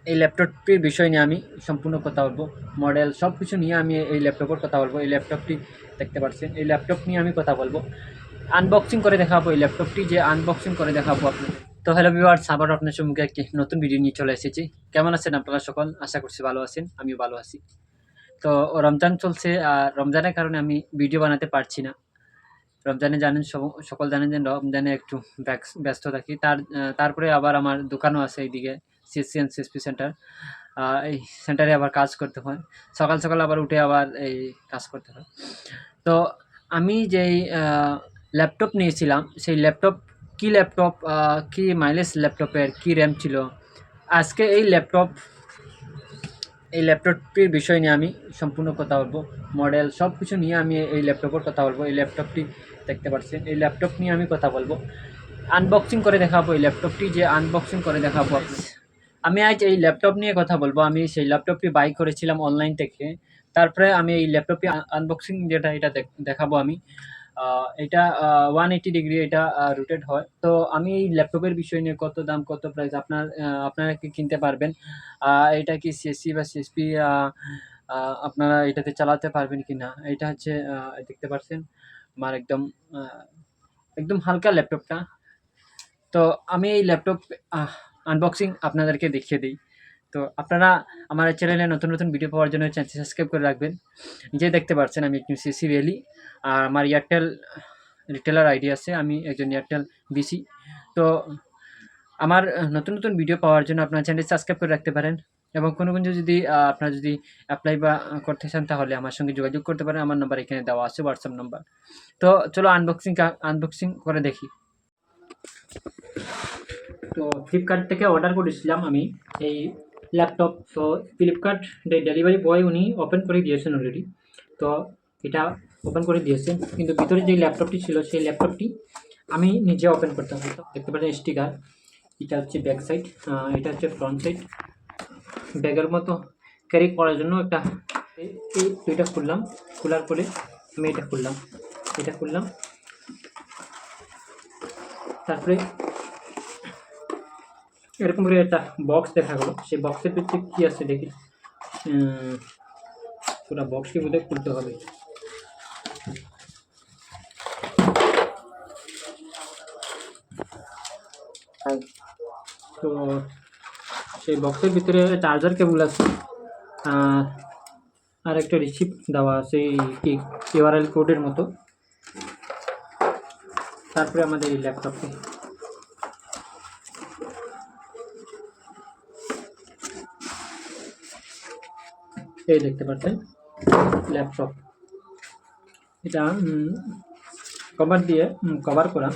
এই ল্যাপটপটির বিষয় নিয়ে আমি সম্পূর্ণ কথা বলবো। মডেল সব কিছু নিয়ে আমি এই ল্যাপটপের কথা বলবো। এই ল্যাপটপটি দেখতে পাচ্ছেন, এই ল্যাপটপ নিয়ে আমি কথা বলবো। আনবক্সিং করে দেখাবো এই ল্যাপটপটি, যে আনবক্সিং করে দেখাবো আপনাদের। তো হ্যালো ভিউয়ার্স, আবার আপনার সম্মুখে একটি নতুন ভিডিও নিয়ে চলে এসেছি। কেমন আছেন আপনারা সকল? আশা করছি ভালো আছেন, আমিও ভালো আছি। তো রমজান চলছে, আর রমজানের কারণে আমি ভিডিও বানাতে পারছি না। রমজানে জানেন, সকল জানেন যে রমজানে একটু ব্যস্ত থাকি। তারপরে আবার আমার দোকানও আছে এইদিকে, সিএসসি অ্যান্ড সিএসপি সেন্টার। এই সেন্টারে আবার কাজ করতে হয়। সকাল সকাল আবার উঠে আবার এই কাজ করতে হয়। তো আমি যেই ল্যাপটপ নিয়েছিলাম, সেই ল্যাপটপ ল্যাপটপ কী মাইলেজ ল্যাপটপের, কী র্যাম ছিল, আজকে এই ল্যাপটপটির বিষয় নিয়ে আমি সম্পূর্ণ কথা বলবো। মডেল সব কিছু নিয়ে আমি এই ল্যাপটপের কথা বলবো। এই ল্যাপটপটি দেখতে পাচ্ছেন, এই ল্যাপটপ নিয়ে আমি কথা বলবো। আনবক্সিং করে দেখাবো এই ল্যাপটপটি, যে আনবক্সিং করে দেখাবো। আমি আজ এই ল্যাপটপ নিয়ে কথা বলবো। আমি সেই ল্যাপটপটি বাই করেছিলাম অনলাইন থেকে। তারপরে আমি এই ল্যাপটপটি আনবক্সিং যেটা এটা দেখাবো আমি। এটা 180 ডিগ্রি এটা রোটেট হয়। তো আমি এই ল্যাপটপের বিষয় নিয়ে কত দাম, কত প্রাইস, আপনারা কি কিনতে পারবেন? এটা কি সিএসসি বা সিএসপি আপনারা এটাতে চালাতে পারবেন কিনা? এটা হচ্ছে দেখতে পাচ্ছেন আমার একদম হালকা ল্যাপটপটা। তো আমি এই ল্যাপটপ আনবক্সিং আপনাদেরকে দেখিয়ে দিই। তো আপনারা আমার চ্যানেলে নতুন ভিডিও পাওয়ার জন্য চ্যানেলটি সাবস্ক্রাইব করে রাখবেন। যে দেখতে পাচ্ছেন আমি একজন সিসি ভ্যালি, আর আমার এয়ারটেল রিটেলার আইডি আছে, আমি একজন এয়ারটেল বিসি। তো আমার নতুন ভিডিও পাওয়ার জন্য আপনার চ্যানেলটি সাবস্ক্রাইব করে রাখতে পারেন। এবং কোনো যদি আপনারা যদি অ্যাপ্লাই বা করতে চান, তাহলে আমার সঙ্গে যোগাযোগ করতে পারেন। আমার নাম্বার এখানে দেওয়া আছে, হোয়াটসঅ্যাপ নাম্বার। তো চলো আনবক্সিং করে দেখি। তো ফ্লিপকার্ট থেকে অর্ডার করেছিলাম আমি এই ল্যাপটপ। তো ফ্লিপকার্ট ডেলিভারি বয় উনি ওপেন করে দিয়েছেন অলরেডি। তো এটা ওপেন করে দিয়েছেন, কিন্তু ভিতরে যে ল্যাপটপটি ছিল সেই ল্যাপটপটি আমি নিজে ওপেন করতে হবে। দেখতে পাচ্ছেন স্টিকার, এটা হচ্ছে ব্যাক সাইড, এটা হচ্ছে ফ্রন্ট সাইড। ব্যাগের মতো ক্যারি করার জন্য এটা খুললাম। খোলার পরে আমি এটা খুললাম। তারপরে এরকম করে একটা বক্স দেখা গেলো। সেই বক্সের ভিতরে কী আছে দেখি। পুরো বক্সটি বোধহয় খুলতে হবে। তো সেই বক্সের ভিতরে চার্জার কেবল আছে, আর একটা রিসিপ্ট দেওয়া আছে এই ইউআরএল কোডের মতো। তারপরে আমাদের এই ল্যাপটপটি, এই দেখতে পাচ্ছেন ল্যাপটপ। এটা কভার দিয়ে কভার করা,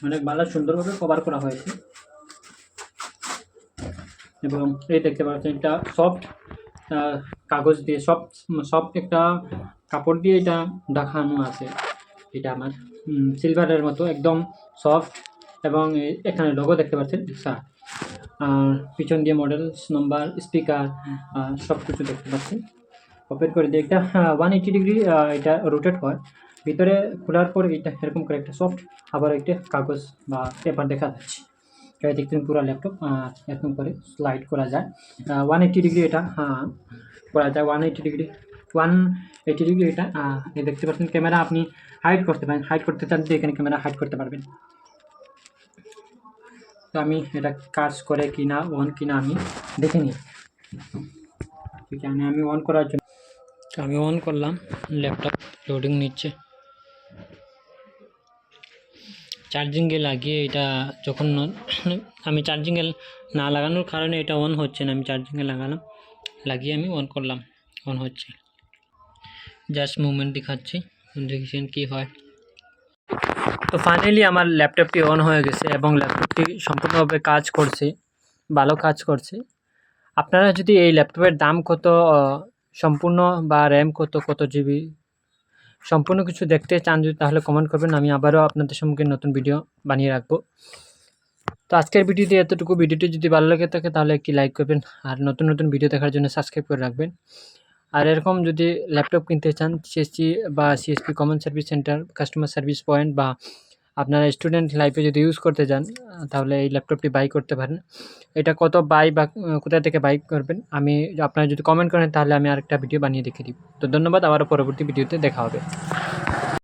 অনেক ভালো সুন্দরভাবে কভার করা হয়েছে। এবং এই দেখতে পাচ্ছেন এটা সফট কাগজ দিয়ে, সফট একটা কাপড় দিয়ে এটা ঢাকানো আছে। এটা আমার সিলভারের মতো একদম সফট। এবং এখানে লোগো দেখতে পাচ্ছেন, পিছন দিয়ে মডেল নাম্বার, স্পিকার, সব কিছু দেখতে পাচ্ছেন। ওপেন করে দিয়ে একটা 180 ডিগ্রি এটা রোটেট হয়। ভিতরে খোলার পর এটা এরকম করে একটা সফট আবার একটা কাগজ বা পেপার দেখা যাচ্ছে। এটা দেখছেন পুরো ল্যাপটপ এরকম করে স্লাইড করা যায়। 180 ডিগ্রি এটা করা যায়। 180 ডিগ্রি এটা দেখতে পাচ্ছেন। ক্যামেরা আপনি হাইড করতে পারেন, হাইড করতে চান যে এখানে ক্যামেরা হাইড করতে পারবেন। তো আমি এটা কাজ করে কিনা, অন কিনা আমি দেখে নিই। ঠিক আছে, আমি অন করার জন্য আমি অন করলাম। ল্যাপটপ লোডিং নিচ্ছে। চার্জিংয়ে লাগিয়ে এটা যখন আমি চার্জিংয়ে না লাগানোর কারণে এটা অন হচ্ছে না। আমি চার্জিংয়ে লাগিয়ে আমি অন করলাম, অন হচ্ছে। জাস্ট মুভমেন্ট দেখাচ্ছি, দেখছেন কী হয়। তো ফাইনালি আমার ল্যাপটপটি অন হয়ে গেছে এবং ল্যাপটপটি সম্পূর্ণভাবে কাজ করছে, ভালো কাজ করছে। আপনারা যদি এই ল্যাপটপের দাম কত, সম্পূর্ণ বা র্যাম কত জিবি, সম্পূর্ণ কিছু দেখতে চান যদি, তাহলে কমেন্ট করবেন। আমি আবারও আপনাদের সম্মুখে নতুন ভিডিও বানিয়ে রাখবো। তো আজকের ভিডিওতে এতটুকু। ভিডিওটি যদি ভালো লেগে থাকে তাহলে একটি লাইক করবেন, আর নতুন ভিডিও দেখার জন্য সাবস্ক্রাইব করে রাখবেন। আর এরকম যদি ল্যাপটপ কিনতে চান, সিএসসি বা CSP common service centre, customer service point বা আপনারা স্টুডেন্ট লাইফে যদি ইউজ করতে যান তাহলে এই ল্যাপটপটি বাই করতে পারেন। এটা কত বাই বা কোথা থেকে বাই করবেন আমি আপনারা যদি কমেন্ট করেন তাহলে আমি আরেকটা ভিডিও বানিয়ে দেখিয়ে দিব। তো ধন্যবাদ, আবারও পরবর্তী ভিডিওতে দেখা হবে।